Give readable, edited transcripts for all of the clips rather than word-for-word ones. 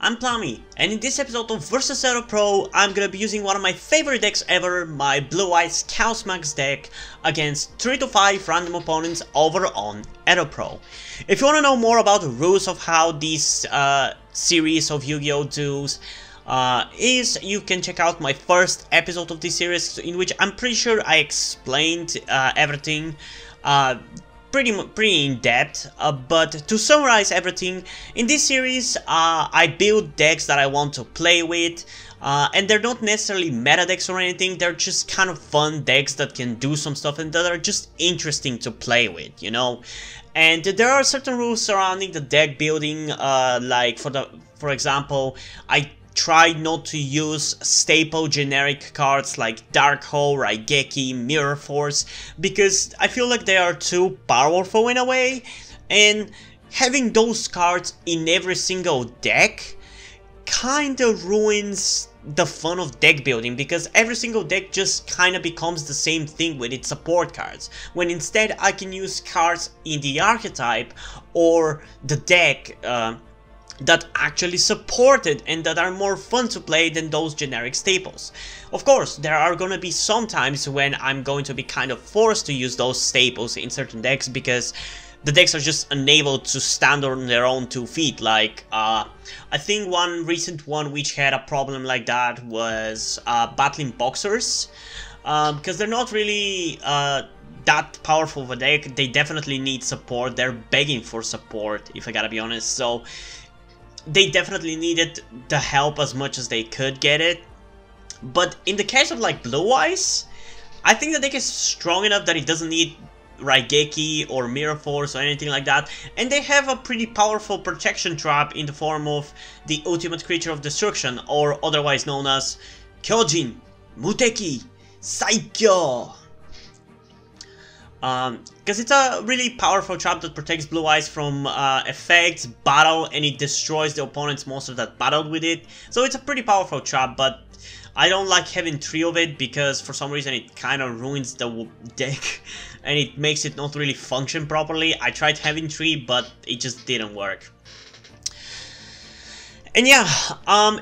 I'm Plummy, and in this episode of Versus EDOPRO, I'm gonna be using one of my favorite decks ever, my Blue Eyes Chaos Max deck, against 3 to 5 random opponents over on EDOPRO. If you wanna know more about the rules of how this series of Yu-Gi-Oh! Duels is, you can check out my first episode of this series, in which I'm pretty sure I explained everything pretty in depth, but to summarize everything, in this series I build decks that I want to play with, and they're not necessarily meta decks or anything, they're just kind of fun decks that can do some stuff and that are just interesting to play with, you know. And there are certain rules surrounding the deck building, like for example, I try not to use staple generic cards like Dark Hole, Raigeki, Mirror Force, because I feel like they are too powerful in a way, and having those cards in every single deck kinda ruins the fun of deck building, because every single deck just kinda becomes the same thing with its support cards, when instead I can use cards in the archetype or the deck that actually support it and that are more fun to play than those generic staples. Of course, there are gonna be some times when I'm going to be kind of forced to use those staples in certain decks because the decks are just unable to stand on their own 2 feet. Like, I think one recent one which had a problem like that was Battling Boxers, because they're not really that powerful of a deck. They definitely need support. They're begging for support, if I gotta be honest. So they definitely needed the help as much as they could get it. But in the case of like Blue Eyes, I think the deck is strong enough that it doesn't need Raigeki or Mirror Force or anything like that, and they have a pretty powerful protection trap in the form of the Ultimate Creature of Destruction, or otherwise known as Kyojin Muteki Saikyo. Because it's a really powerful trap that protects Blue Eyes from effects, battle, and it destroys the opponent's monster that battled with it. So it's a pretty powerful trap, but I don't like having 3 of it because for some reason it kind of ruins the deck and it makes it not really function properly. I tried having 3, but it just didn't work. And yeah,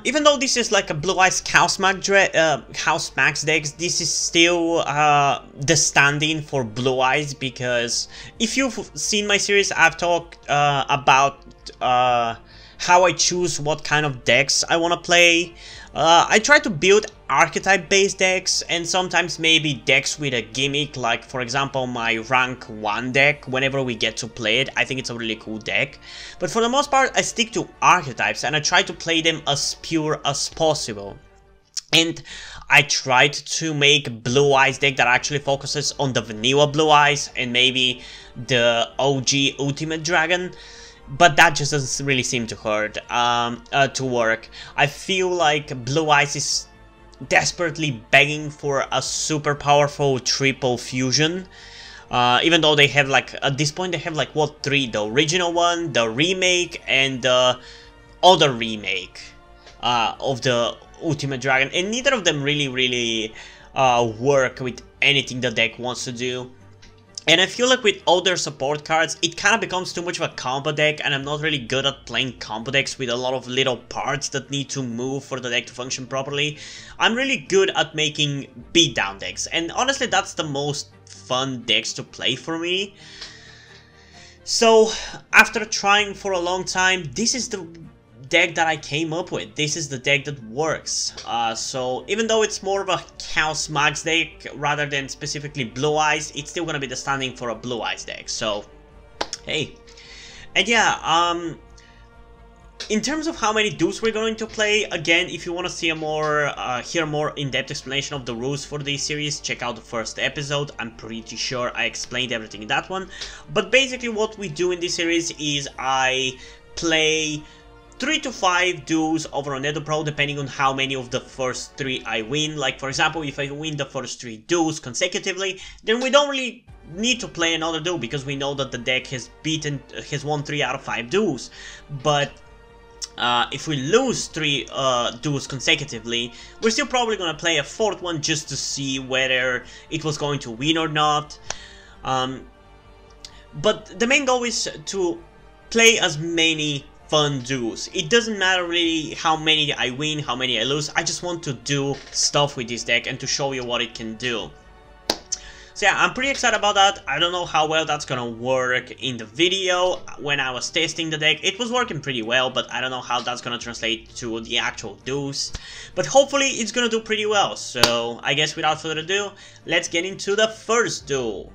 even though this is like a Blue Eyes Chaos Max deck, this is still the stand-in for Blue Eyes, because if you've seen my series, I've talked about how I choose what kind of decks I want to play. I try to build archetype-based decks, and sometimes maybe decks with a gimmick, like for example my rank 1 deck. Whenever we get to play it, I think it's a really cool deck. But for the most part, I stick to archetypes and I try to play them as pure as possible. And I tried to make Blue Eyes deck that actually focuses on the vanilla Blue Eyes and maybe the OG Ultimate Dragon, but that just doesn't really seem to work. I feel like Blue Eyes is desperately begging for a super powerful triple fusion, even though they have like, at this point they have like what, 3? The original one, the remake, and the other remake of the Ultimate Dragon, and neither of them really work with anything the deck wants to do. And I feel like with all their support cards, it kind of becomes too much of a combo deck, and I'm not really good at playing combo decks with a lot of little parts that need to move for the deck to function properly. I'm really good at making beatdown decks, and honestly that's the most fun decks to play for me. So after trying for a long time, this is the deck that I came up with. This is the deck that works. So even though it's more of a Chaos Max deck rather than specifically Blue Eyes, it's still gonna be the standing for a Blue Eyes deck. So hey, and yeah, in terms of how many duels we're going to play, again, if you want to see a more hear more in-depth explanation of the rules for this series, check out the first episode. I'm pretty sure I explained everything in that one. But basically what we do in this series is I play 3 to 5 duels over on EDOPRO, depending on how many of the first 3 I win. Like for example, if I win the first 3 duels consecutively, then we don't really need to play another duel, because we know that the deck has won 3 out of 5 duels. But if we lose 3 duels consecutively, we're still probably gonna play a 4th one just to see whether it was going to win or not. But the main goal is to play as many fun duels. It doesn't matter really how many I win, how many I lose. I just want to do stuff with this deck and to show you what it can do. So yeah, I'm pretty excited about that. I don't know how well that's gonna work in the video. When I was testing the deck, it was working pretty well, but I don't know how that's gonna translate to the actual duels. But hopefully it's gonna do pretty well. So I guess without further ado, let's get into the first duel.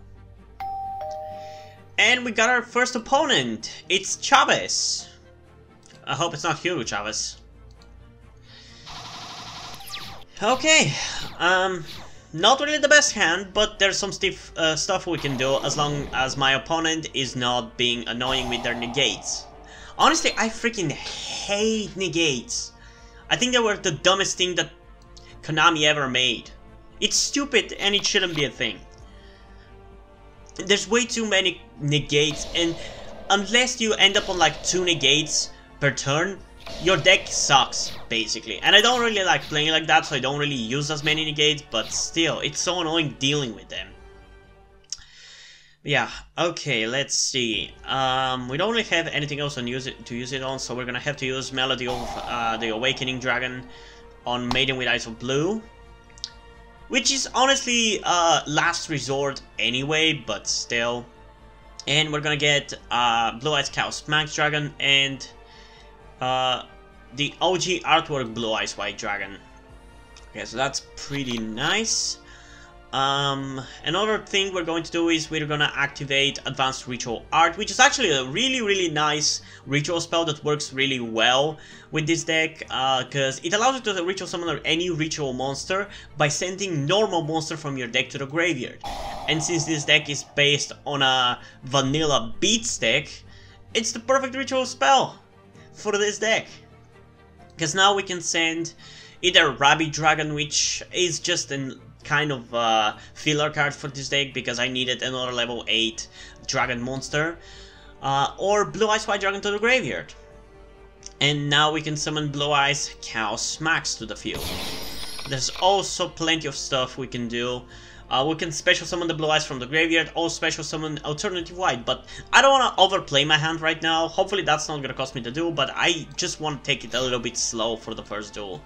And we got our first opponent. It's Chavez. I hope it's not Hugo Chavez. Okay, not really the best hand, but there's some stuff we can do as long as my opponent is not being annoying with their negates. Honestly, I freaking hate negates. I think they were the dumbest thing that Konami ever made. It's stupid and it shouldn't be a thing. There's way too many negates, and unless you end up on like 2 negates per turn, your deck sucks, basically. And I don't really like playing like that, so I don't really use as many negates, but still, it's so annoying dealing with them. Yeah, okay, let's see. We don't really have anything else to use it on, so we're gonna have to use Melody of the Awakening Dragon on Maiden with Eyes of Blue. Which is honestly last resort anyway, but still. And we're gonna get Blue Eyes Chaos Max Dragon and the OG artwork Blue Eyes White Dragon. Okay, so that's pretty nice. Another thing we're going to do is we're gonna activate Advanced Ritual Art, which is actually a really nice ritual spell that works really well with this deck, because it allows you to ritual summon any ritual monster by sending normal monster from your deck to the graveyard. And since this deck is based on a vanilla beats deck, it's the perfect ritual spell for this deck. Because now we can send either Rabbit Dragon, which is just an kind of filler card for this deck because I needed another level 8 dragon monster, or Blue Eyes White Dragon to the graveyard. And now we can summon Blue Eyes Chaos Max to the field. There's also plenty of stuff we can do. We can special summon the Blue Eyes from the graveyard, or special summon Alternative White, but I don't want to overplay my hand right now. Hopefully that's not going to cost me the duel, but I just want to take it a little bit slow for the first duel.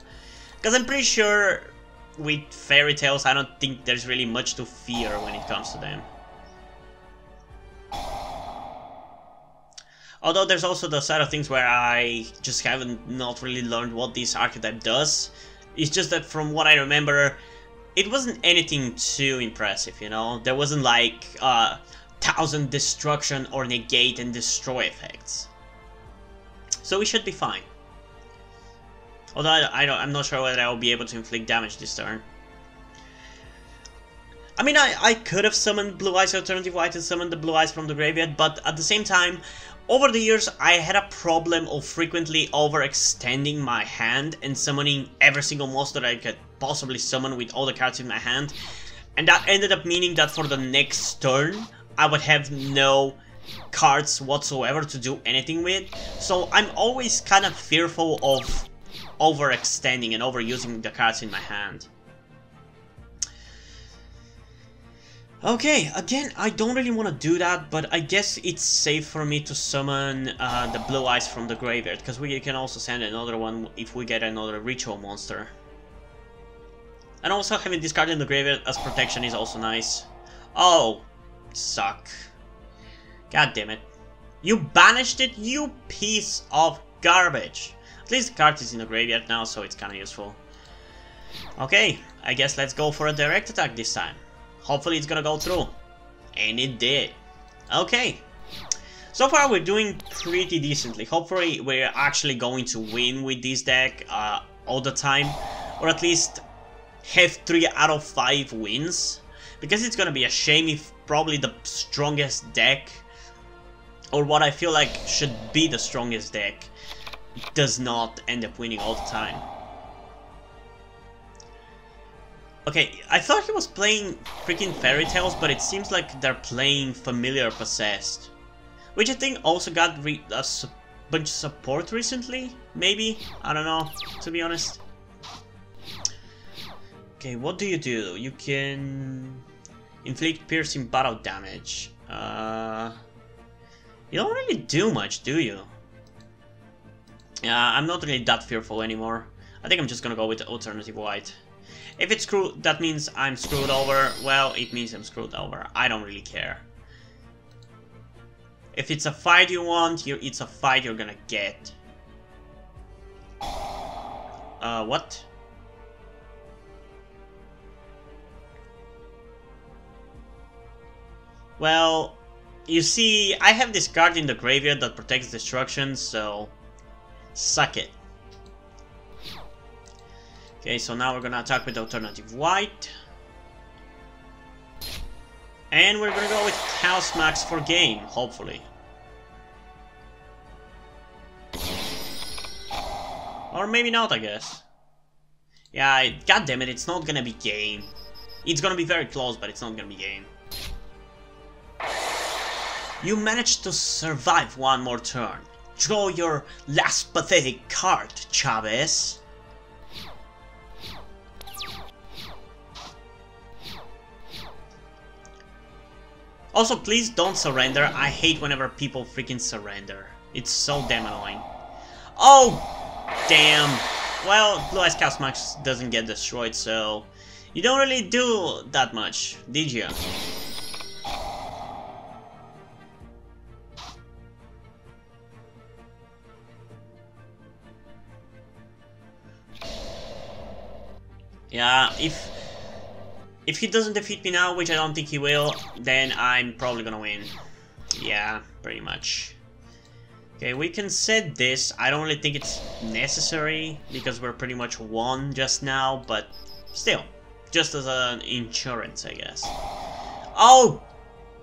Because I'm pretty sure with Fairy Tales, I don't think there's really much to fear when it comes to them. Although there's also the side of things where I just haven't not really learned what this archetype does. It's just that from what I remember, it wasn't anything too impressive, you know? There wasn't like 1000 destruction or negate and destroy effects. So we should be fine. Although I'm not sure whether I will be able to inflict damage this turn. I mean, I could have summoned Blue Eyes Alternative White and summoned the Blue Eyes from the graveyard, but at the same time, over the years, I had a problem of frequently overextending my hand and summoning every single monster I could possibly summon with all the cards in my hand. And that ended up meaning that for the next turn, I would have no cards whatsoever to do anything with. So I'm always kind of fearful of overextending and overusing the cards in my hand. Okay, again, I don't really want to do that, but I guess it's safe for me to summon the Blue Eyes from the graveyard, because we can also send another one if we get another ritual monster. And also having this card in the graveyard as protection is also nice. Oh, suck. God damn it. You banished it, you piece of garbage. At least the card is in the graveyard now, so it's kind of useful. Okay, I guess let's go for a direct attack this time. Hopefully it's gonna go through. And it did. Okay. So far we're doing pretty decently. Hopefully we're actually going to win with this deck all the time. Or at least have 3 out of 5 wins. Because it's gonna be a shame if probably the strongest deck, or what I feel like should be the strongest deck, does not end up winning all the time. Okay, I thought he was playing freaking Fairy Tales, but it seems like they're playing Familiar Possessed. Which I think also got a bunch of support recently, maybe? I don't know, to be honest. Okay, what do? You can inflict piercing battle damage. You don't really do much, do you? Yeah, I'm not really that fearful anymore. I think I'm just gonna go with alternative white. If it's screwed, that means I'm screwed over. Well, it means I'm screwed over. I don't really care. If it's a fight you want, it's a fight you're gonna get. What? Well, you see, I have this card in the graveyard that protects destruction, so suck it. Okay, so now we're gonna attack with alternative white. And we're gonna go with Chaos Max for game, hopefully. Or maybe not, I guess. Yeah, goddammit, it's not gonna be game. It's gonna be very close, but it's not gonna be game. You managed to survive one more turn. Draw your last pathetic card, Chavez. Also, please don't surrender. I hate whenever people freaking surrender. It's so damn annoying. Oh, damn. Well, Blue Eyes Chaos Max doesn't get destroyed, so you don't really do that much, did you? Yeah, if he doesn't defeat me now, which I don't think he will, then I'm probably gonna win. Yeah, pretty much. Okay, we can set this. I don't really think it's necessary, because we're pretty much won just now, but still. Just as an insurance, I guess. Oh!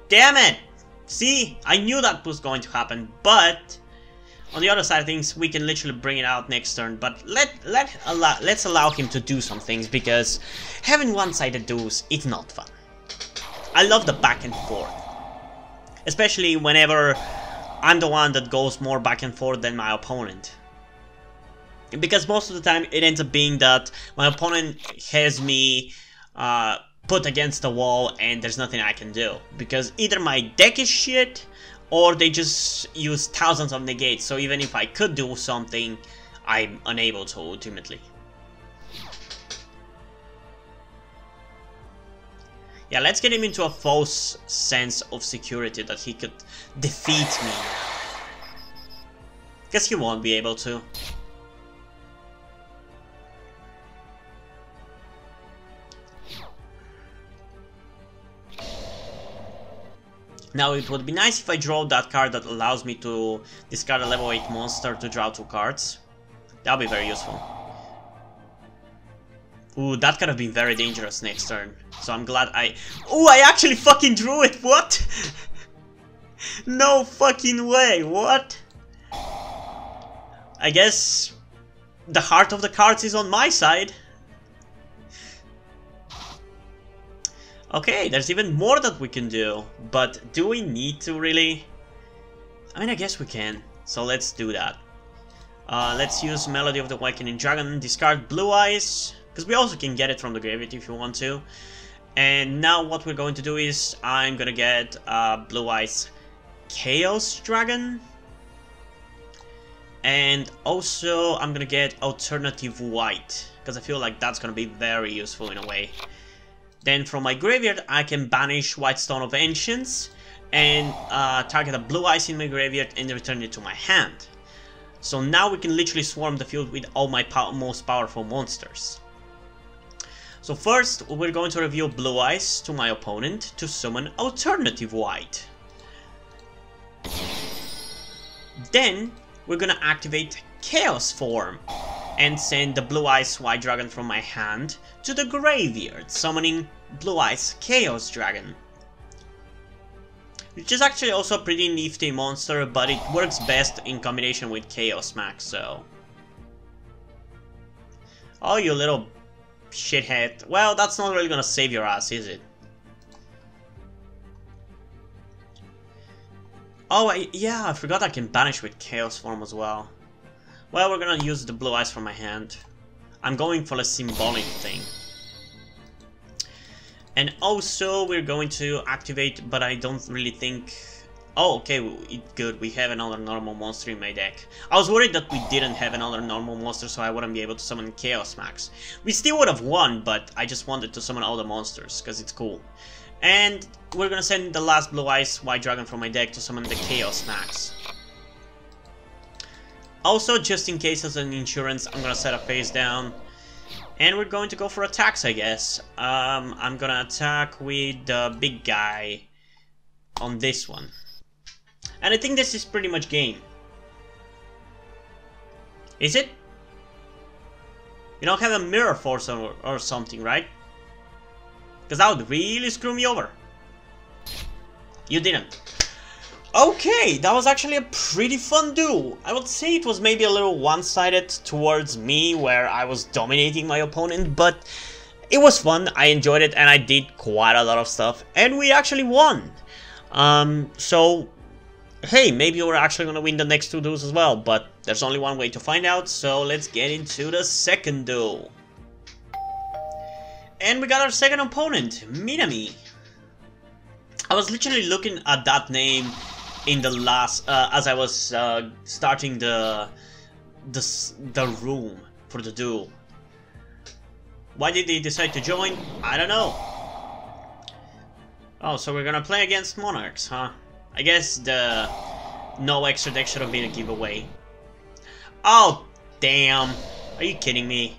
Damn it! See? I knew that was going to happen, but on the other side of things, we can literally bring it out next turn, but let's allow him to do some things, because having one-sided duels, it's not fun. I love the back and forth. Especially whenever I'm the one that goes more back and forth than my opponent. Because most of the time, it ends up being that my opponent has me put against the wall and there's nothing I can do. Because either my deck is shit, or they just use thousands of negates, so even if I could do something, I'm unable to ultimately. Yeah, let's get him into a false sense of security that he could defeat me. Guess he won't be able to. Now, it would be nice if I draw that card that allows me to discard a level 8 monster to draw 2 cards. That would be very useful. Ooh, that could have been very dangerous next turn. So I'm glad I... Ooh, I actually fucking drew it! What? No fucking way, what? I guess the heart of the cards is on my side. Okay, there's even more that we can do, but do we need to really? I mean, I guess we can, so let's do that. Let's use Melody of the Awakening Dragon, discard Blue Eyes, because we also can get it from the graveyard if you want to. And now what we're going to do is, I'm gonna get Blue Eyes Chaos Dragon. And also, I'm gonna get Alternative White, because I feel like that's gonna be very useful in a way. Then from my graveyard, I can banish White Stone of Ancients and target a Blue Eyes in my graveyard and return it to my hand. So now we can literally swarm the field with all my most powerful monsters. So first, we're going to reveal Blue Eyes to my opponent to summon Alternative White. Then, we're gonna activate Chaos Form and send the Blue Eyes White Dragon from my hand to the graveyard, summoning Blue Eyes Chaos Dragon. Which is actually also a pretty nifty monster, but it works best in combination with Chaos Max, so... Oh, you little shithead. Well, that's not really gonna save your ass, is it? Oh, yeah, I forgot I can banish with Chaos Form as well. Well, we're gonna use the Blue Eyes from my hand. I'm going for a symbolic thing. And also, we're going to activate, but I don't really think... Oh, okay, good. We have another normal monster in my deck. I was worried that we didn't have another normal monster, so I wouldn't be able to summon Chaos Max. We still would have won, but I just wanted to summon all the monsters, because it's cool. And we're gonna send the last Blue Eyes White Dragon from my deck to summon the Chaos Max. Also, just in case as an insurance, I'm gonna set a face down. And we're going to go for attacks, I guess. I'm gonna attack with the big guy on this one. And I think this is pretty much game. Is it? You don't have a mirror force or something, right? Because that would really screw me over. You didn't. Okay, that was actually a pretty fun duel. I would say it was maybe a little one-sided towards me, where I was dominating my opponent, but it was fun, I enjoyed it, and I did quite a lot of stuff, and we actually won. So, hey, maybe we're actually gonna win the next two duels as well, but there's only one way to find out, so let's get into the second duel. And we got our second opponent, Minami. I was literally looking at that name in the last, as I was starting the room for the duel. Why did they decide to join? I don't know. Oh, so we're gonna play against Monarchs, huh? I guess the no extra deck should have been a giveaway. Oh, damn. Are you kidding me?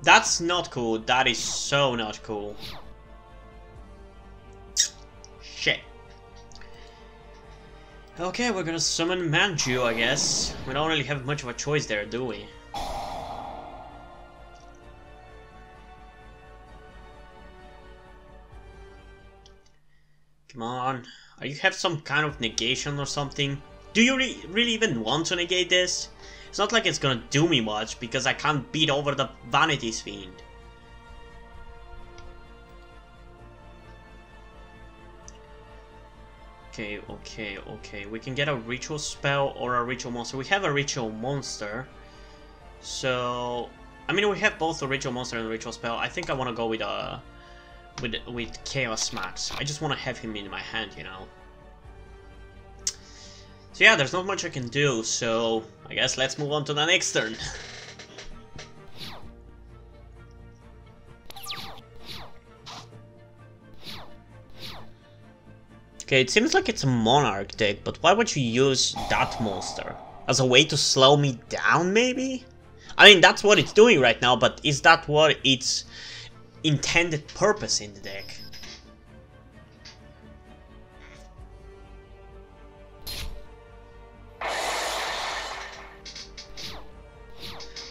That's not cool. That is so not cool. Shit. Okay, we're gonna summon Manju, I guess. We don't really have much of a choice there, do we? Come on. You have some kind of negation or something? Do you really even want to negate this? It's not like it's gonna do me much, because I can't beat over the Vanity's Fiend. Okay. We can get a Ritual Spell or a Ritual Monster. We have a Ritual Monster. So, I mean, we have both a Ritual Monster and a Ritual Spell. I think I want to go with Chaos Max. I just want to have him in my hand, you know. So yeah, there's not much I can do, so I guess let's move on to the next turn. Okay, it seems like it's a Monarch deck, but why would you use that monster? As a way to slow me down, maybe? I mean, that's what it's doing right now, but is that what its intended purpose in the deck?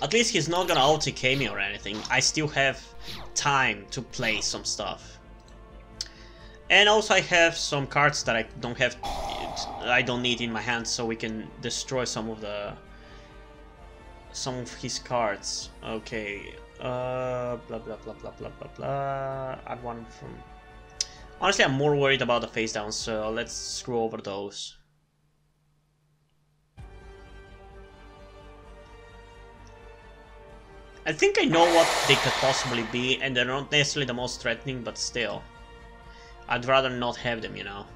At least he's not gonna OTK me or anything. I still have time to play some stuff. And also I have some cards that I don't need in my hand, so we can destroy some of his cards. Okay. Blah blah blah blah blah blah blah. Add one from. Honestly, I'm more worried about the face down, so let's screw over those. I think I know what they could possibly be, and they're not necessarily the most threatening, but still. I'd rather not have them, you know.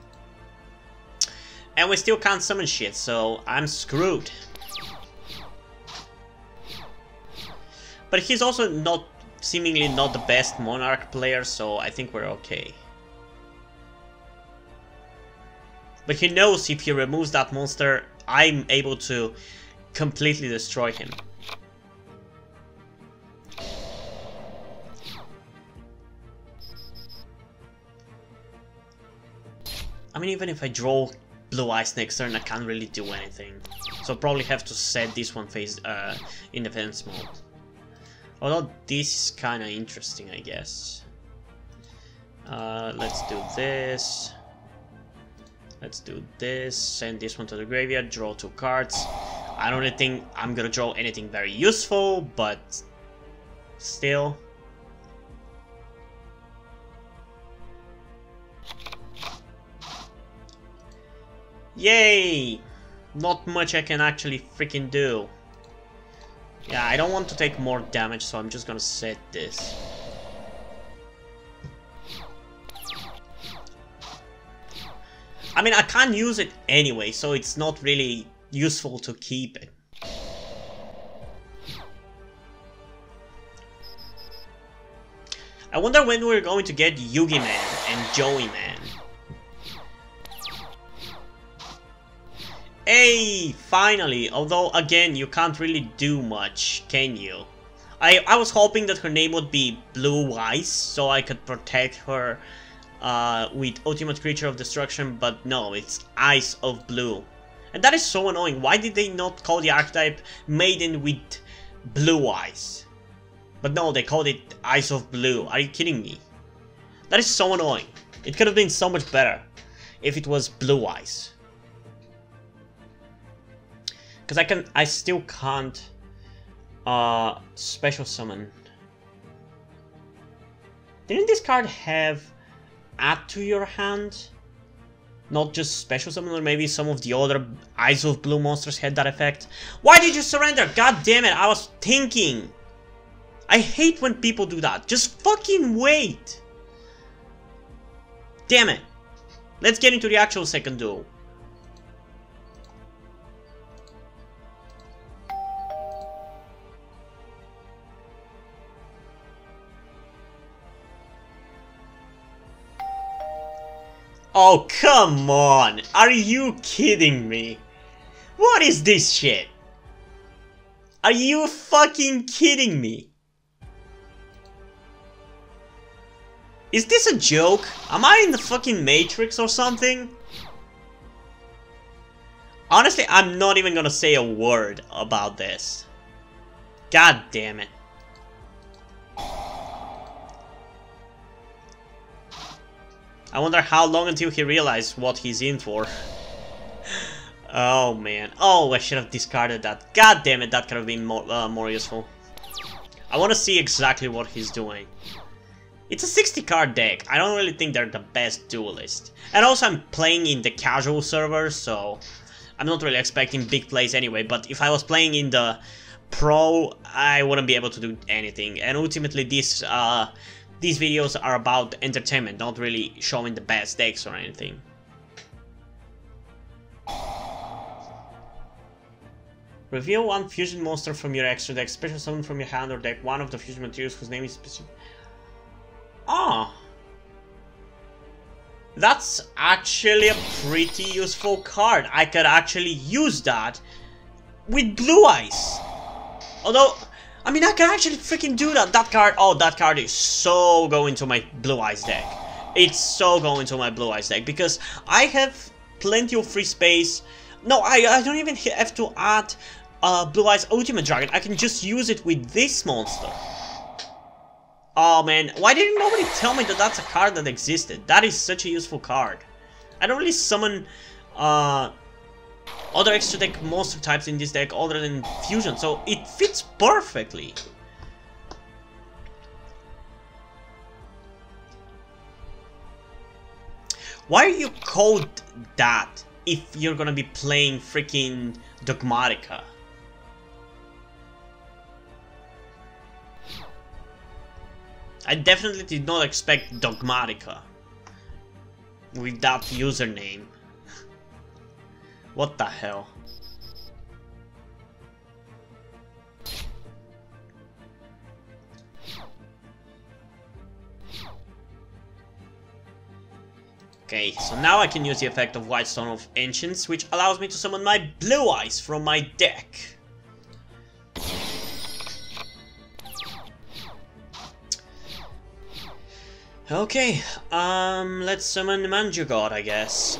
And we still can't summon shit, so I'm screwed. But he's also seemingly not the best Monarch player, so I think we're okay. But he knows if he removes that monster, I'm able to completely destroy him. I mean, even if I draw Blue Eyes next turn, I can't really do anything. So I'll probably have to set this one face in defense mode. Although this is kind of interesting, I guess. Let's do this. Let's do this. Send this one to the graveyard. Draw 2 cards. I don't really think I'm gonna draw anything very useful, but still. Yay! Not much I can actually freaking do. Yeah, I don't want to take more damage, so I'm just gonna set this. I mean, I can't use it anyway, so it's not really useful to keep it. I wonder when we're going to get Yugi Man and Joey Man. Hey, finally! Although, again, you can't really do much, can you? I was hoping that her name would be Blue Eyes, so I could protect her with Ultimate Creature of Destruction, but no, it's Eyes of Blue. And that is so annoying. Why did they not call the archetype Maiden with Blue Eyes? But no, they called it Eyes of Blue. Are you kidding me? That is so annoying. It could have been so much better if it was Blue Eyes. Because I still can't special summon. Didn't this card have add to your hand? Not just special summon, or maybe some of the other Eyes of Blue monsters had that effect? Why did you surrender? God damn it, I was thinking. I hate when people do that. Just fucking wait. Damn it. Let's get into the actual second duel. Oh, come on! Are you kidding me? What is this shit? Are you fucking kidding me? Is this a joke? Am I in the fucking Matrix or something? Honestly, I'm not even gonna say a word about this. God damn it. I wonder how long until he realizes what he's in for. Oh man. Oh, I should have discarded that. God damn it, that could have been more useful. I want to see exactly what he's doing. It's a 60 card deck. I don't really think they're the best duelist. And also I'm playing in the casual server, so I'm not really expecting big plays anyway. But if I was playing in the pro, I wouldn't be able to do anything. And ultimately these videos are about entertainment, not really showing the best decks or anything. Reveal one fusion monster from your extra deck, special summon from your hand or deck one of the fusion materials whose name is specific. Ah, that's actually a pretty useful card. I could actually use that with Blue Eyes. Although, I mean, I can actually freaking do that. That card, oh, that card is so going to my Blue Eyes deck. It's so going to my Blue Eyes deck because I have plenty of free space. No, I don't even have to add Blue Eyes Ultimate Dragon. I can just use it with this monster. Oh man, why didn't nobody tell me that that's a card that existed? That is such a useful card. I don't really summon other extra deck monster types in this deck other than fusion, so it fits perfectly. Why are you called that if you're gonna be playing freaking Dogmatica? I definitely did not expect Dogmatica with that username. What the hell? Okay, so now I can use the effect of White Stone of Ancients, which allows me to summon my Blue Eyes from my deck. Okay, let's summon Manju God, I guess.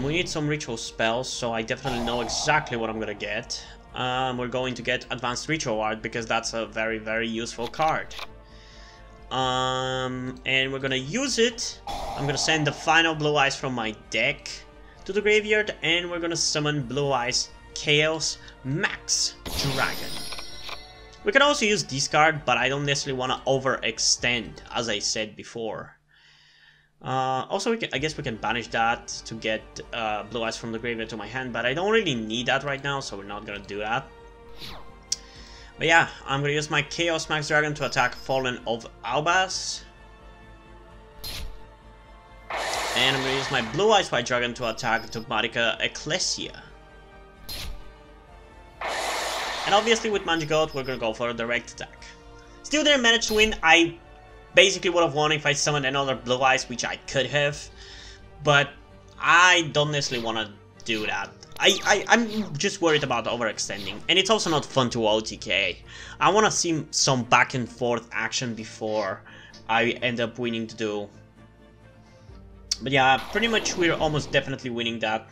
We need some ritual spells, so I definitely know exactly what I'm gonna get. We're going to get Advanced Ritual Art, because that's a very, very useful card. And we're gonna use it. I'm gonna send the final Blue Eyes from my deck to the graveyard, and we're gonna summon Blue Eyes Chaos Max Dragon. We can also use this card, but I don't necessarily want to overextend, as I said before. Also, I guess we can banish that to get Blue Eyes from the graveyard to my hand, but I don't really need that right now, so we're not gonna do that. But yeah, I'm gonna use my Chaos Max Dragon to attack Fallen of Albas. And I'm gonna use my Blue Eyes White Dragon to attack Dogmatica Ecclesia. And obviously with Manjigoat, we're gonna go for a direct attack. Still didn't manage to win. I basically would have won if I summoned another Blue Eyes, which I could have. But I don't necessarily want to do that. I'm just worried about overextending. And it's also not fun to OTK. I want to see some back and forth action before I end up winning the duel. But yeah, pretty much we're almost definitely winning that.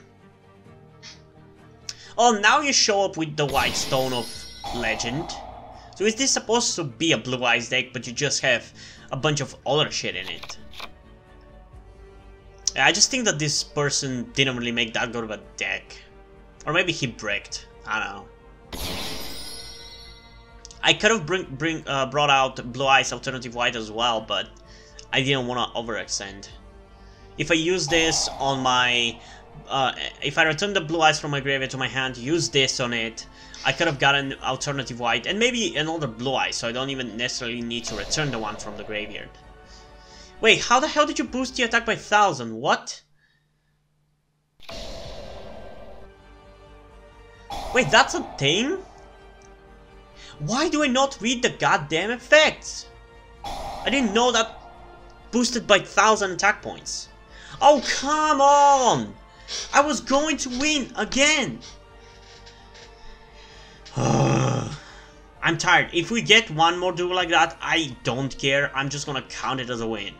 Oh, now you show up with the White Stone of Legend. So is this supposed to be a Blue Eyes deck, but you just have a bunch of other shit in it? I just think that this person didn't really make that good of a deck. Or maybe he bricked. I don't know. I could have brought out Blue Eyes Alternative White as well, but I didn't want to overextend. If I use this on my... if I return the Blue Eyes from my graveyard to my hand, use this on it, I could have gotten Alternative White and maybe another Blue Eye, so I don't even necessarily need to return the one from the graveyard. Wait, how the hell did you boost the attack by 1000? What? Wait, that's a thing? Why do I not read the goddamn effects? I didn't know that boosted by 1000 attack points. Oh, come on! I was going to win again! I'm tired. If we get one more duel like that, I don't care. I'm just gonna count it as a win.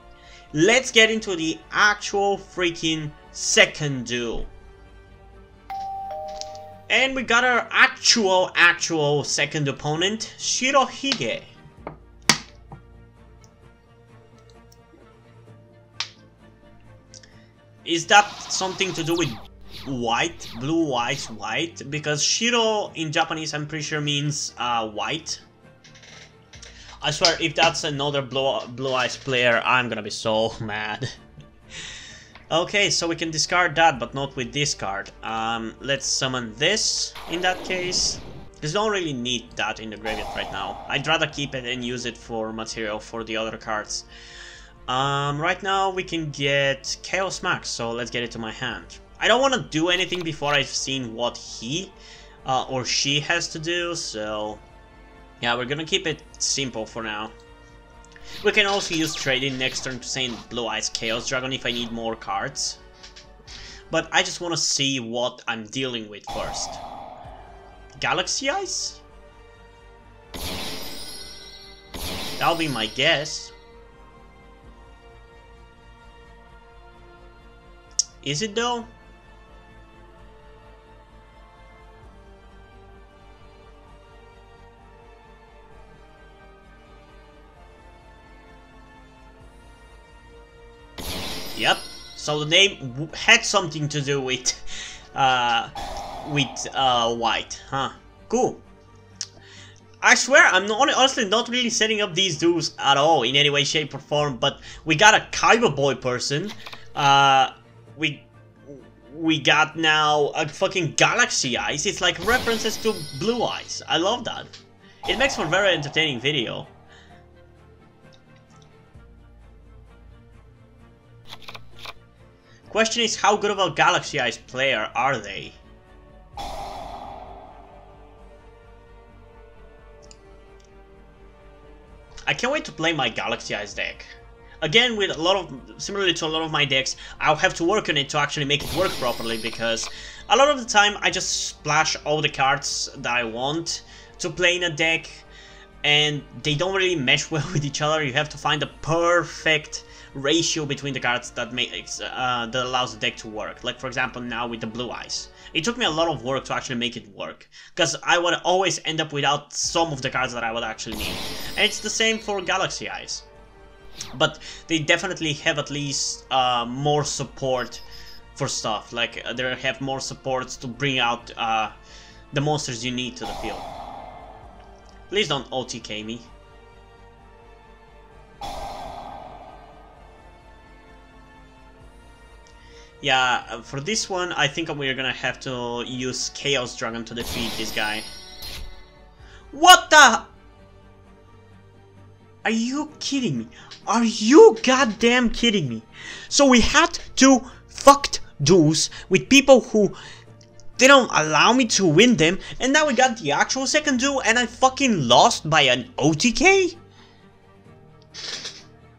Let's get into the actual freaking second duel. And we got our actual second opponent, Shirohige. Is that something to do with white? Blue, white, white? Because Shiro in Japanese I'm pretty sure means white. I swear if that's another Blue Eyes player, I'm gonna be so mad. Okay, so we can discard that, but not with this card. Let's summon this in that case. Because we don't really need that in the graveyard right now. I'd rather keep it and use it for material for the other cards. Right now we can get Chaos Max, so let's get it to my hand. I don't want to do anything before I've seen what he or she has to do, so yeah, we're gonna keep it simple for now. We can also use trading next turn to send Blue Eyes Chaos Dragon if I need more cards. But I just want to see what I'm dealing with first. Galaxy Eyes? That'll be my guess. Is it though? Yep. So the name had something to do with white, huh? Cool. I swear, I'm honestly not really setting up these duels at all in any way, shape, or form. But we got a Kaiba Boy person. We got now a fucking Galaxy Eyes. It's like references to Blue Eyes. I love that. It makes for a very entertaining video. Question is, how good of a Galaxy Eyes player are they? I can't wait to play my Galaxy Eyes deck. Again, with a lot of, similarly to a lot of my decks, I'll have to work on it to actually make it work properly, because a lot of the time I just splash all the cards that I want to play in a deck, and they don't really mesh well with each other. You have to find the perfect ratio between the cards that makes that allows the deck to work. Like for example now with the Blue Eyes. It took me a lot of work to actually make it work, because I would always end up without some of the cards that I would actually need. And it's the same for Galaxy Eyes. But they definitely have at least more support for stuff. Like they have more supports to bring out the monsters you need to the field. Please don't OTK me. Yeah, for this one, I think we're gonna have to use Chaos Dragon to defeat this guy. What the? Are you kidding me? Are you goddamn kidding me? So we had to fucked duels with people who didn't allow me to win them, and now we got the actual second duel and I fucking lost by an OTK?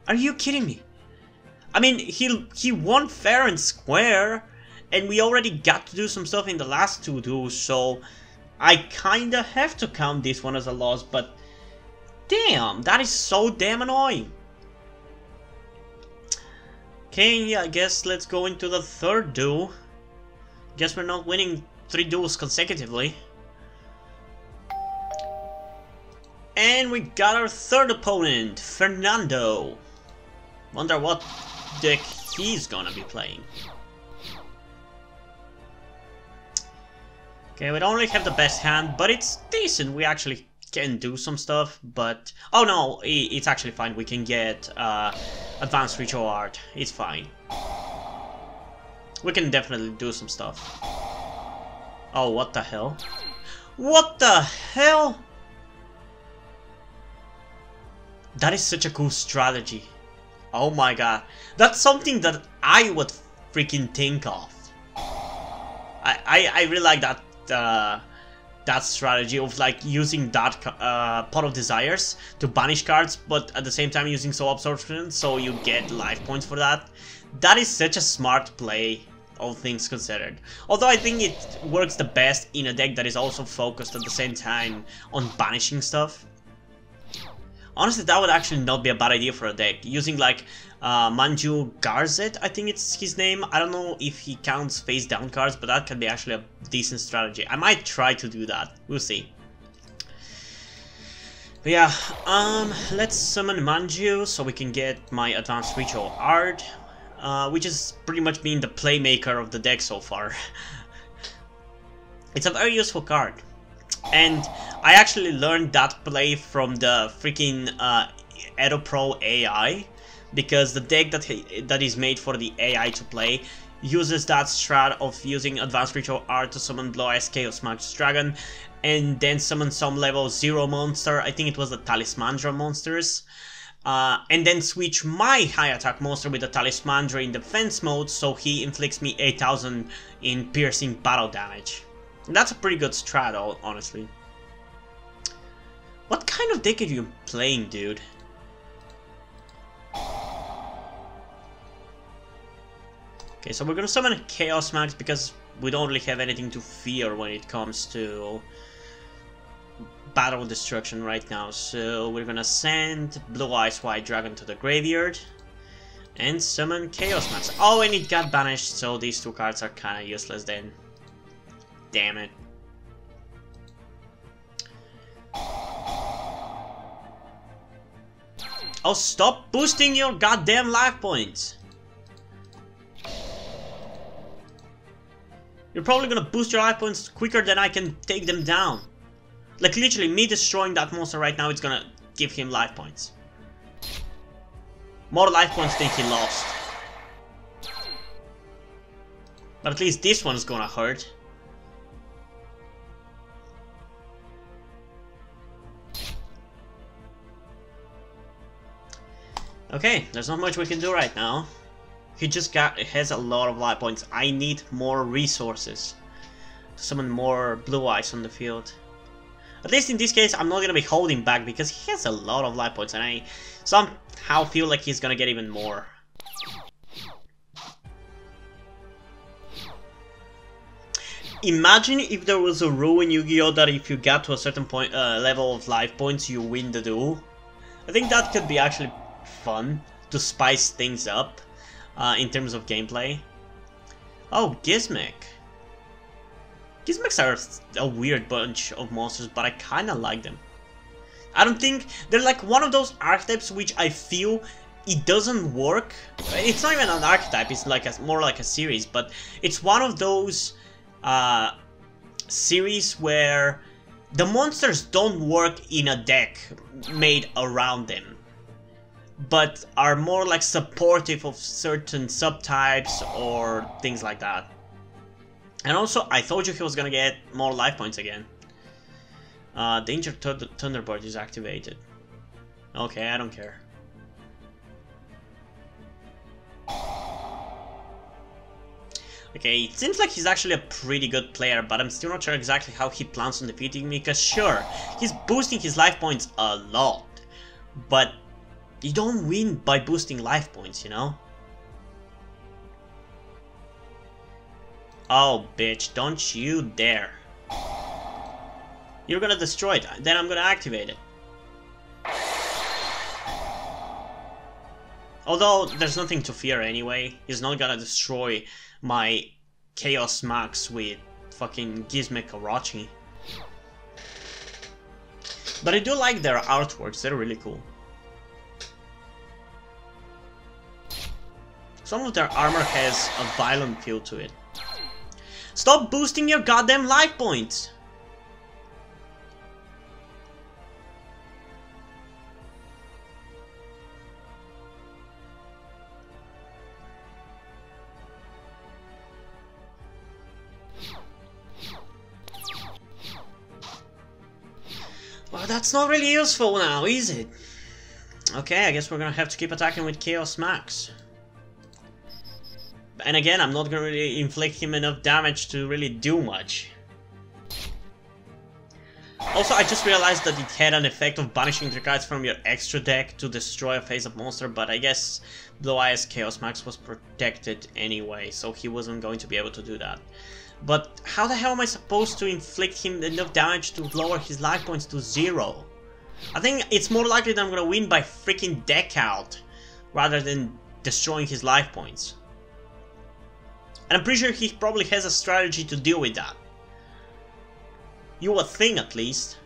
Are you kidding me? I mean, he won fair and square, and we already got to do some stuff in the last two duels, so I kinda have to count this one as a loss, but damn, that is so damn annoying. Okay, I guess let's go into the third duel. Guess we're not winning 3 duels consecutively. And we got our third opponent, Fernando. Wonder what deck he's gonna be playing. Okay, we don't really have the best hand, but it's decent. We actually can do some stuff, but... Oh no, it's actually fine. We can get advanced ritual art. It's fine. We can definitely do some stuff. Oh, what the hell? What the hell? That is such a cool strategy. Oh my god. That's something that I would freaking think of. I really like that that strategy of like using that Pot of Desires to banish cards, but at the same time using Soul Absorption so you get life points for that. That is such a smart play, all things considered. Although I think it works the best in a deck that is also focused at the same time on banishing stuff. Honestly, that would actually not be a bad idea for a deck. Using like Manju Garzet, I think it's his name. I don't know if he counts face down cards, but that can be actually a decent strategy. I might try to do that. We'll see. But yeah, let's summon Manju so we can get my advanced ritual art, which has pretty much been the playmaker of the deck so far. It's a very useful card. And I actually learned that play from the freaking EDOPRO AI, because the deck that is made for the AI to play uses that strat of using Advanced Ritual Art to summon Blue Eyes Chaos Magus Dragon, and then summon some level 0 monster, I think it was the Talismandra monsters, and then switch my high attack monster with the Talismandra in defense mode, so he inflicts me 8000 in piercing battle damage. That's a pretty good strat, honestly. What kind of deck are you playing, dude? Okay, so we're gonna summon Chaos Max because we don't really have anything to fear when it comes to battle destruction right now. So we're gonna send Blue Eyes White Dragon to the graveyard and summon Chaos Max. Oh, and it got banished, so these two cards are kinda useless then. Damn it. Oh, stop boosting your goddamn life points! You're probably gonna boost your life points quicker than I can take them down. Like literally, me destroying that monster right now is gonna give him life points. More life points than he lost. But at least this one's gonna hurt. Okay, there's not much we can do right now. He just has a lot of life points. I need more resources to summon more Blue Eyes on the field. At least in this case, I'm not gonna be holding back because he has a lot of life points, and I somehow feel like he's gonna get even more. Imagine if there was a rule in Yu-Gi-Oh that if you got to a certain point, level of life points, you win the duel. I think that could be actually fun to spice things up in terms of gameplay. Oh, Gizmek. Gizmeks are a weird bunch of monsters, but I kinda like them. I don't think they're like one of those archetypes which I feel it doesn't work. It's not even an archetype, it's like more like a series, but it's one of those series where the monsters don't work in a deck made around them, but are more like supportive of certain subtypes or things like that. And also, I told you he was gonna get more life points again. Danger Thunderbird is activated. Okay, I don't care. Okay, it seems like he's actually a pretty good player, but I'm still not sure exactly how he plans on defeating me, because sure, he's boosting his life points a lot, but you don't win by boosting life points, you know? Oh, bitch, don't you dare. You're gonna destroy it, then I'm gonna activate it. Although, there's nothing to fear anyway. He's not gonna destroy my Chaos Max with fucking Gizme Karachi. But I do like their artworks, they're really cool. Some of their armor has a violent feel to it. Stop boosting your goddamn life points! Well, that's not really useful now, is it? Okay, I guess we're gonna have to keep attacking with Chaos Max. And again, I'm not gonna really inflict him enough damage to really do much. Also, I just realized that it had an effect of banishing 3 cards from your extra deck to destroy a face-up monster, but I guess Blue Eyes Chaos Max was protected anyway, so he wasn't going to be able to do that. But how the hell am I supposed to inflict him enough damage to lower his life points to 0? I think it's more likely that I'm gonna win by freaking deck out, rather than destroying his life points. And I'm pretty sure he probably has a strategy to deal with that. You would think, at least.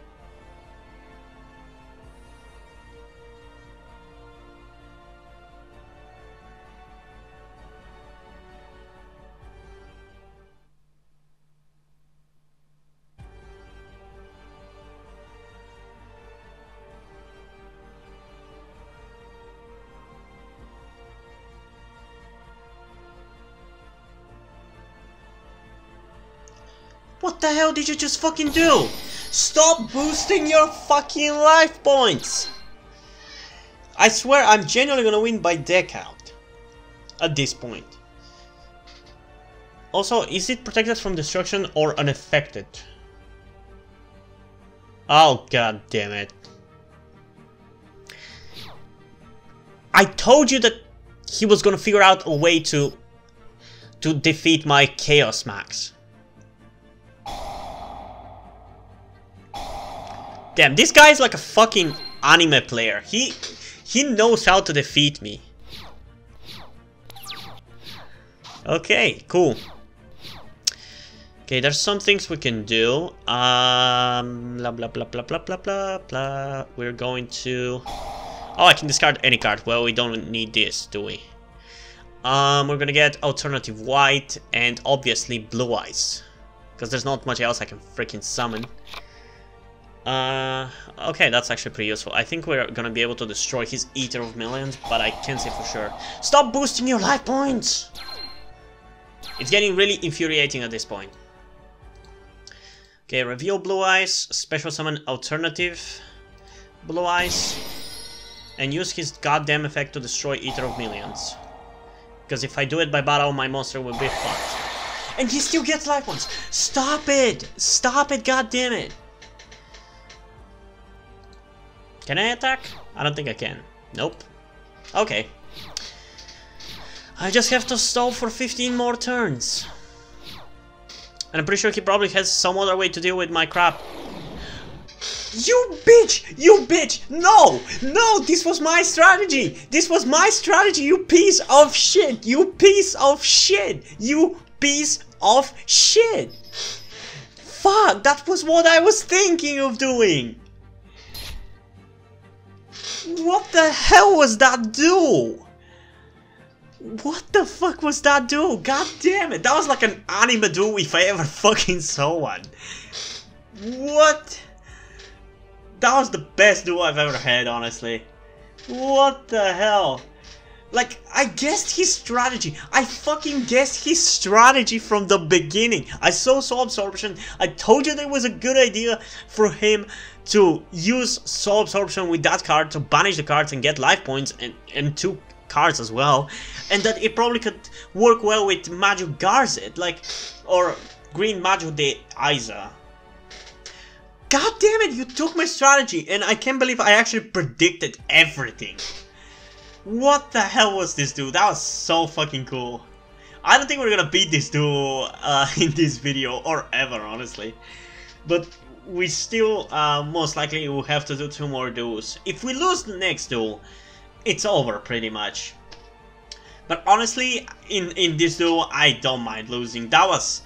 What the hell did you just fucking do? Stop boosting your fucking life points! I swear I'm genuinely gonna win by deck out. At this point. Also, is it protected from destruction or unaffected? Oh, god damn it. I told you that he was gonna figure out a way to defeat my Chaos Max. Damn, this guy is like a fucking anime player. He knows how to defeat me. Okay, cool. Okay, there's some things we can do. Blah blah blah blah blah blah blah blah. We're going to. Oh, I can discard any card. Well, we don't need this, do we? We're gonna get alternative white and obviously blue eyes, because there's not much else I can freaking summon. Okay, that's actually pretty useful. I think we're gonna be able to destroy his Eater of Millions, but I can't say for sure. Stop boosting your life points! It's getting really infuriating at this point. Okay, reveal Blue Eyes, special summon alternative Blue Eyes, and use his goddamn effect to destroy Eater of Millions. Because if I do it by battle, my monster will be fucked. And he still gets life points! Stop it! Stop it, goddammit! Can I attack? I don't think I can. Nope. Okay. I just have to stall for 15 more turns. And I'm pretty sure he probably has some other way to deal with my crap. You bitch! You bitch! No! No! This was my strategy! This was my strategy, you piece of shit! You piece of shit! You piece of shit! Fuck! That was what I was thinking of doing! What the hell was that do? What the fuck was that do? God damn it! That was like an anime do if I ever fucking saw one. What? That was the best duo I've ever had, honestly. What the hell? Like, I guessed his strategy. I fucking guessed his strategy from the beginning. I saw Soul Absorption. I told you that it was a good idea for him to use Soul Absorption with that card to banish the cards and get life points and 2 cards as well, and that it probably could work well with Maju Garzet, like, or Green Maju de Aiza. God damn it, you took my strategy, and I can't believe I actually predicted everything. What the hell was this dude? That was so fucking cool. I don't think we're gonna beat this duel in this video, or ever, honestly. But we still, most likely, will have to do 2 more duels. If we lose the next duel, it's over, pretty much. But honestly, in this duel, I don't mind losing. That was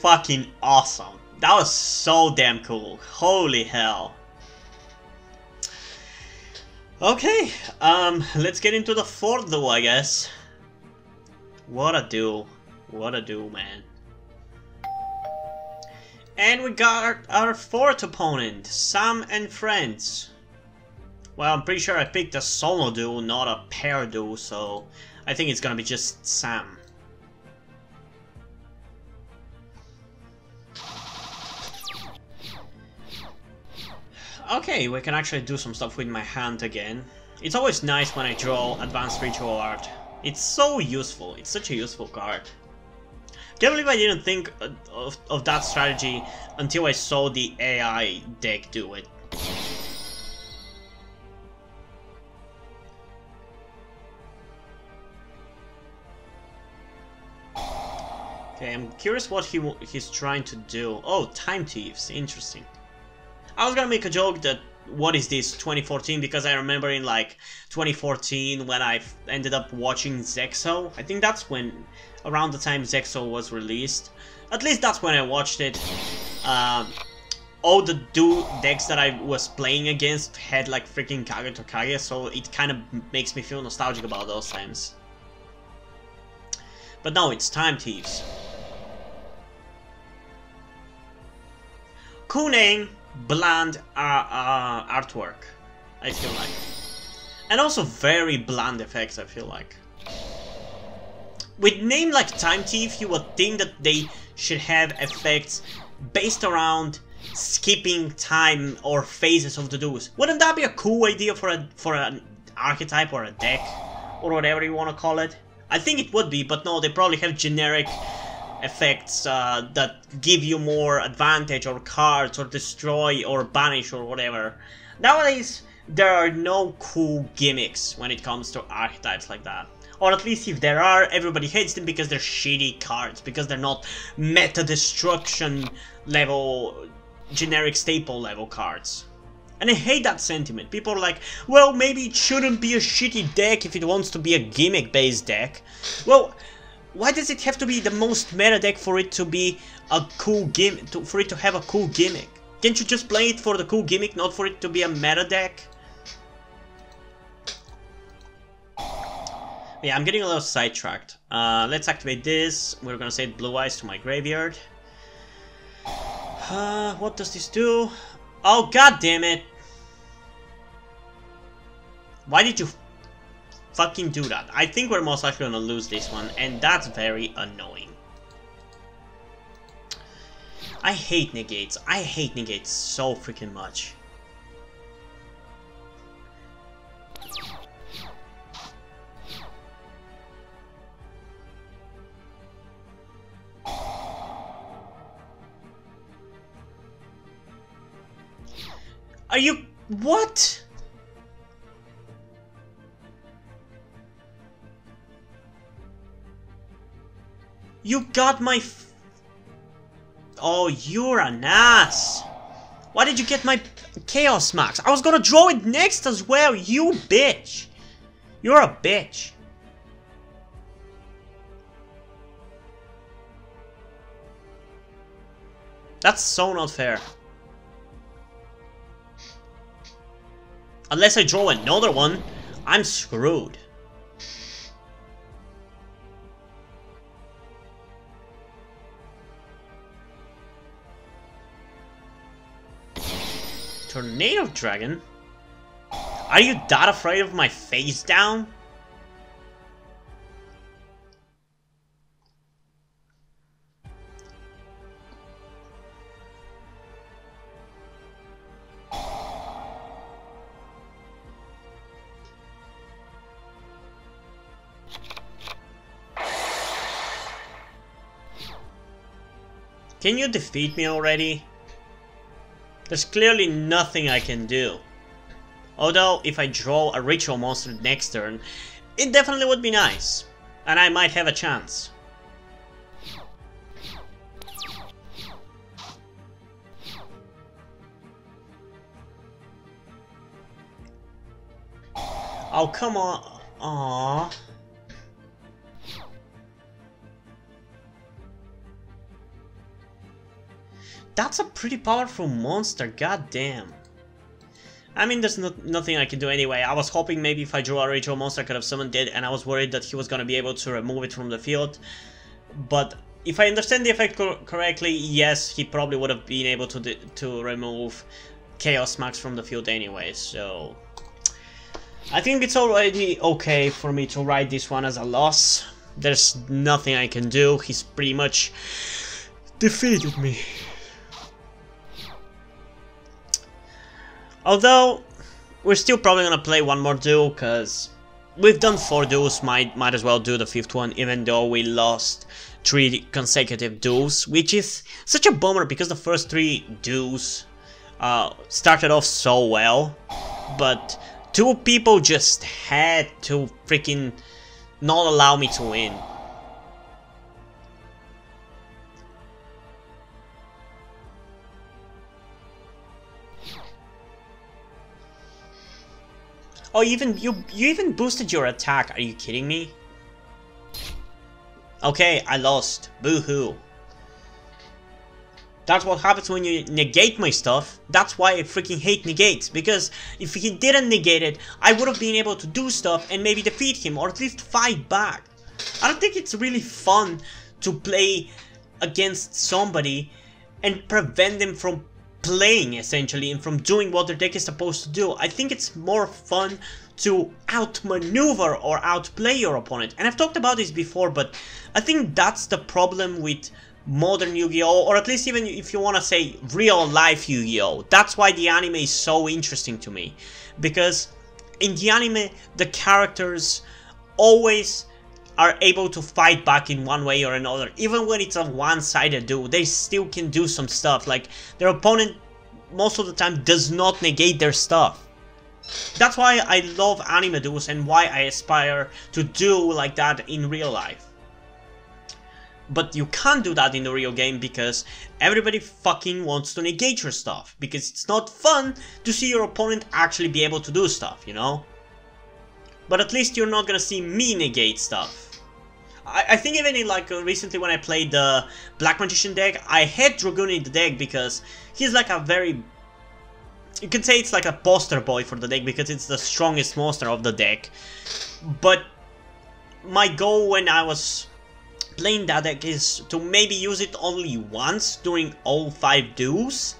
fucking awesome. That was so damn cool. Holy hell. Okay, let's get into the 4th duel, I guess. What a duel. What a duel, man. And we got our 4th opponent, Sam and Friends. Well, I'm pretty sure I picked a solo duel, not a pair duel, so I think it's gonna be just Sam. Okay, we can actually do some stuff with my hand again. It's always nice when I draw Advanced Ritual Art. It's so useful, it's such a useful card. Can't believe I didn't think of that strategy until I saw the AI deck do it. Okay, I'm curious what he's trying to do. Oh, Time Thieves, interesting. I was gonna make a joke that, what is this, 2014, because I remember in like 2014 when I ended up watching Zexo. I think that's when, around the time Zexo was released. At least that's when I watched it. All the decks that I was playing against had like freaking Kage to Kage, so it kind of makes me feel nostalgic about those times. But no, it's Time Thieves. Cool name. Bland artwork, I feel like. And also very bland effects, I feel like. With name like Time Thief, you would think that they should have effects based around skipping time or phases of the duels. Wouldn't that be a cool idea for an archetype or a deck? Or whatever you want to call it? I think it would be, but no, they probably have generic effects that give you more advantage, or cards, or destroy, or banish, or whatever. Nowadays, there are no cool gimmicks when it comes to archetypes like that. Or at least if there are, everybody hates them because they're shitty cards, because they're not meta destruction level, generic staple level cards. And I hate that sentiment. People are like, well, maybe it shouldn't be a shitty deck if it wants to be a gimmick based deck. Well, why does it have to be the most meta deck for it to be a cool gimmick, for it to have a cool gimmick? Can't you just play it for the cool gimmick, not for it to be a meta deck? Yeah, I'm getting a little sidetracked. Let's activate this. We're gonna send Blue Eyes to my graveyard. What does this do? Oh, god damn it! Why did you fucking do that? I think we're most likely gonna lose this one, and that's very annoying. I hate negates. I hate negates so freaking much. Are you... what? You got my... oh, you're an ass. Why did you get my Chaos Max? I was gonna draw it next as well, you bitch. You're a bitch. That's so not fair. Unless I draw another one, I'm screwed. Tornado Dragon? Are you that afraid of my face down? Can you defeat me already? There's clearly nothing I can do. Although, if I draw a ritual monster next turn, it definitely would be nice. And I might have a chance. Oh, come on. Aww. That's a pretty powerful monster, goddamn. I mean, there's nothing I can do anyway. I was hoping maybe if I drew a ritual monster I could have summoned it, and I was worried that he was gonna be able to remove it from the field. But if I understand the effect correctly, yes, he probably would have been able to remove Chaos Max from the field anyway, so... I think it's already okay for me to write this one as a loss. There's nothing I can do, he's pretty much defeated me. Although, we're still probably gonna play one more duel, because we've done 4 duels, might as well do the 5th one, even though we lost 3 consecutive duels, which is such a bummer, because the first 3 duels started off so well, but 2 people just had to freaking not allow me to win. Oh, you even boosted your attack. Are you kidding me? Okay, I lost. Boo-hoo. That's what happens when you negate my stuff. That's why I freaking hate negates. Because if he didn't negate it, I would have been able to do stuff and maybe defeat him or at least fight back. I don't think it's really fun to play against somebody and prevent them from playing, essentially, and from doing what their deck is supposed to do. I think it's more fun to outmaneuver or outplay your opponent. And I've talked about this before, but I think that's the problem with modern Yu-Gi-Oh! Or at least even if you want to say real-life Yu-Gi-Oh! That's why the anime is so interesting to me. Because in the anime, the characters always are able to fight back in one way or another. Even when it's a one-sided duel, they still can do some stuff. Like, their opponent, most of the time, does not negate their stuff. That's why I love anime duels and why I aspire to do like that in real life. But you can't do that in the real game because everybody fucking wants to negate your stuff. Because it's not fun to see your opponent actually be able to do stuff, you know? But at least you're not gonna see me negate stuff. I think even in like recently when I played the Black Magician deck, I had Dragoon in the deck because he's like a very... You can say it's like a poster boy for the deck because it's the strongest monster of the deck. But my goal when I was playing that deck is to maybe use it only once during all 5 duels.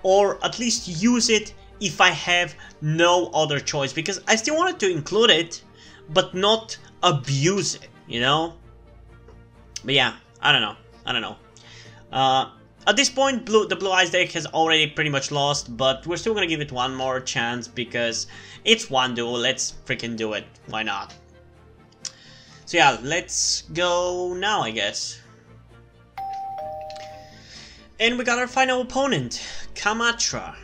Or at least use it if I have no other choice. Because I still wanted to include it, but not abuse it. You know? But yeah, I don't know. At this point, the Blue Eyes deck has already pretty much lost, but we're still gonna give it one more chance because it's one duel, let's freaking do it, why not? So yeah, let's go now, I guess. And we got our final opponent, Kamatra.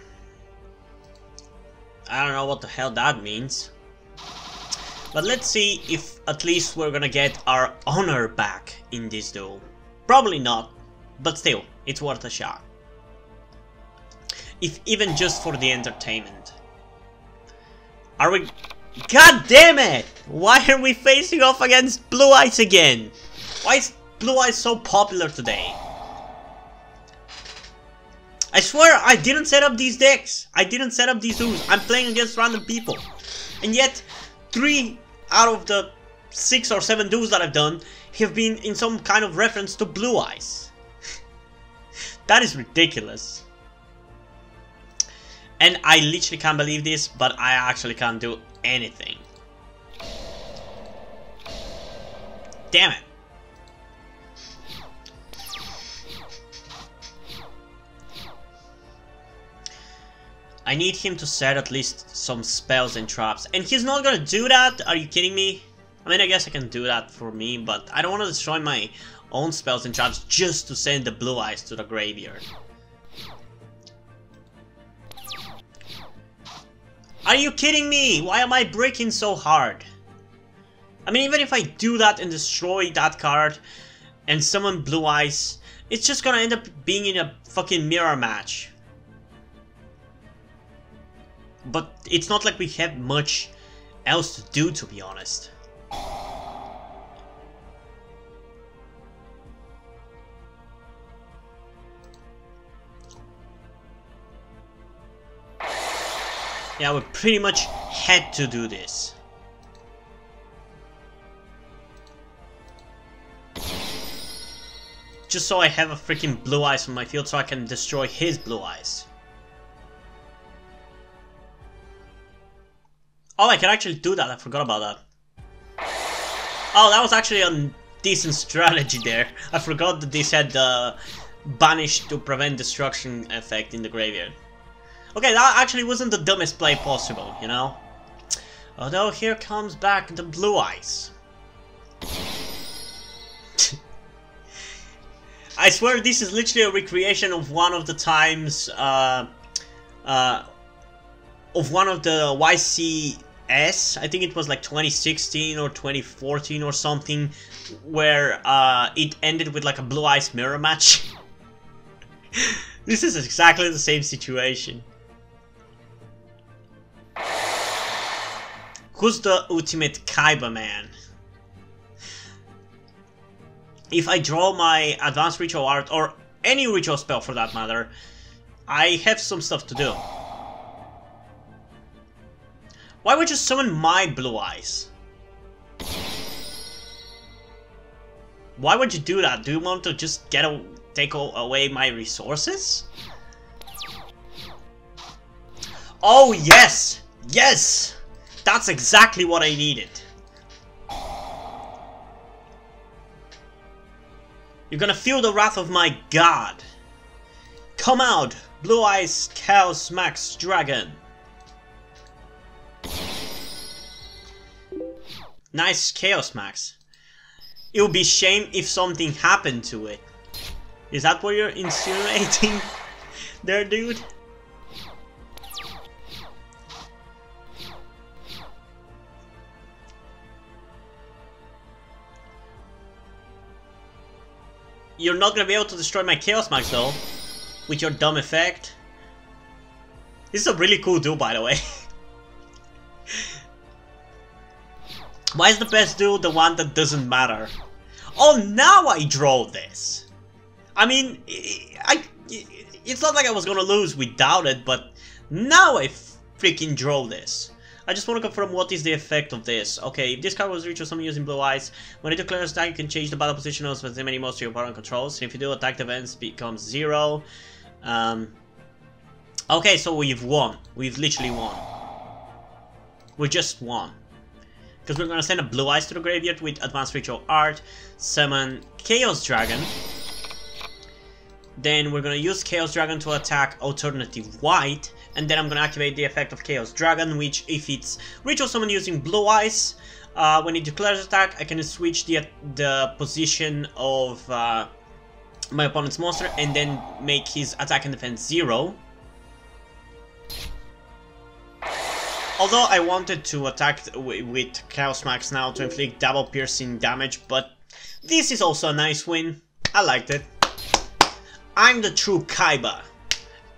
I don't know what the hell that means. But let's see if at least we're gonna get our honor back in this duel. Probably not, but still, it's worth a shot. If even just for the entertainment. Are we... God damn it! Why are we facing off against Blue Eyes again? Why is Blue Eyes so popular today? I swear I didn't set up these decks. I didn't set up these duels. I'm playing against random people. And yet... 3 out of the 6 or 7 duels that I've done have been in some kind of reference to Blue Eyes. That is ridiculous. And I literally can't believe this, but I actually can't do anything. Damn it. I need him to set at least some spells and traps. And he's not gonna do that? Are you kidding me? I mean, I guess I can do that for me, but I don't want to destroy my own spells and traps just to send the blue eyes to the graveyard. Are you kidding me? Why am I breaking so hard? I mean, even if I do that and destroy that card and summon blue eyes, it's just gonna end up being in a fucking mirror match. But it's not like we have much else to do, to be honest. Yeah, we pretty much had to do this. Just so I have a freaking blue eyes on my field so I can destroy his blue eyes. Oh, I can actually do that. I forgot about that. Oh, that was actually a decent strategy there. I forgot that this had the banish to prevent destruction effect in the graveyard. Okay, that actually wasn't the dumbest play possible, you know? Although here comes back the blue eyes. I swear this is literally a recreation of one of the times, of one of the YCS, I think it was like 2016 or 2014 or something, where it ended with like a blue eyes mirror match. This is exactly the same situation. Who's the ultimate Kaiba man? If I draw my advanced ritual art, or any ritual spell for that matter, I have some stuff to do. Why would you summon my blue eyes? Why would you do that? Do you want to just take away my resources? Oh yes! Yes! That's exactly what I needed. You're gonna feel the wrath of my god. Come out, Blue Eyes Chaos Max Dragon. Nice Chaos Max. It would be shame if something happened to it. Is that what you're insinuating there, dude? You're not gonna be able to destroy my Chaos Max though, with your dumb effect. This is a really cool duel, by the way. Why is the best duel the one that doesn't matter? Oh, now I draw this! I mean, it's not like I was gonna lose without it, but now I freaking draw this. I just want to confirm what is the effect of this. Okay, if this card was reached with someone using blue eyes, when it declares attack, you can change the battle position of as many monsters your opponent controls. And if you do, attack events becomes 0. Okay, so we've won. We've literally won. We just won. Because we're gonna send a blue eyes to the graveyard with advanced ritual art, summon Chaos Dragon. Then we're gonna use Chaos Dragon to attack alternative white. And then I'm gonna activate the effect of Chaos Dragon, which if it's ritual summon using blue eyes, when it declares attack, I can switch the position of my opponent's monster and then make his attack and defense 0. Although I wanted to attack with Chaos Max now to inflict double piercing damage, but this is also a nice win. I liked it. I'm the true Kaiba.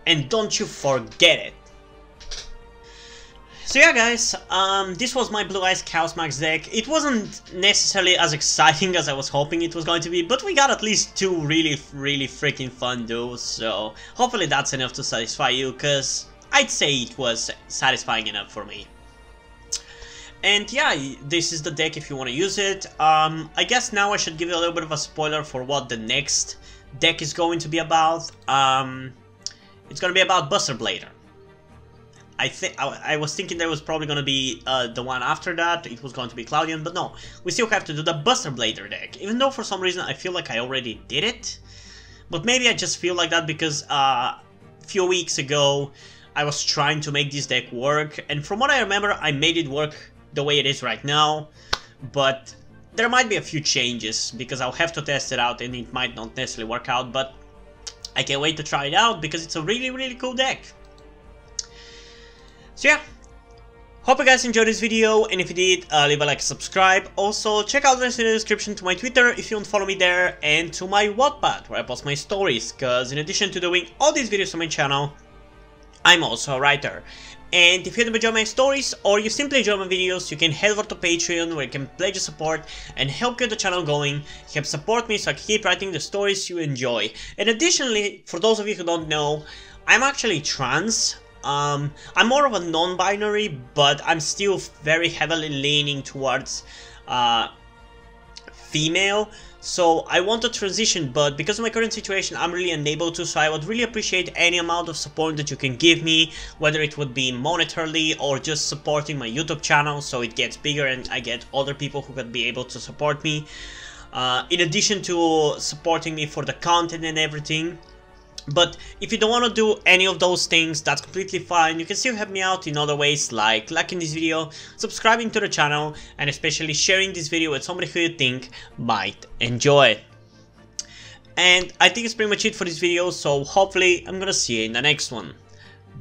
And don't you forget it. So yeah guys, this was my Blue Eyes Chaos Max deck. It wasn't necessarily as exciting as I was hoping it was going to be, but we got at least 2 really freaking fun duels, so hopefully that's enough to satisfy you, because I'd say it was satisfying enough for me. And yeah, this is the deck if you want to use it. I guess now I should give you a little bit of a spoiler for what the next deck is going to be about. It's gonna be about Buster Blader. I was thinking there was probably gonna be the one after that. It was going to be Cloudian, but no. We still have to do the Buster Blader deck. Even though for some reason I feel like I already did it. But maybe I just feel like that because a few weeks ago I was trying to make this deck work. And from what I remember, I made it work the way it is right now. But there might be a few changes because I'll have to test it out and it might not necessarily work out, but I can't wait to try it out because it's a really cool deck. So yeah, hope you guys enjoyed this video, and if you did, leave a like, subscribe. Also, check out the links in the description to my Twitter if you want to follow me there, and to my Wattpad where I post my stories, because in addition to doing all these videos on my channel, I'm also a writer. And if you enjoy my stories, or you simply enjoy my videos, you can head over to Patreon where you can pledge your support and help get the channel going, help support me so I can keep writing the stories you enjoy. And additionally, for those of you who don't know, I'm actually trans. I'm more of a non-binary, but I'm still very heavily leaning towards female. So I want to transition, but because of my current situation, I'm really unable to, so I would really appreciate any amount of support that you can give me, whether it would be monetarily or just supporting my YouTube channel so it gets bigger and I get other people who could be able to support me. In addition to supporting me for the content and everything. But if you don't want to do any of those things, that's completely fine. You can still help me out in other ways, like liking this video, subscribing to the channel, and especially sharing this video with somebody who you think might enjoy it. And I think it's pretty much it for this video, so hopefully I'm gonna see you in the next one.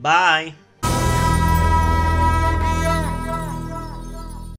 Bye!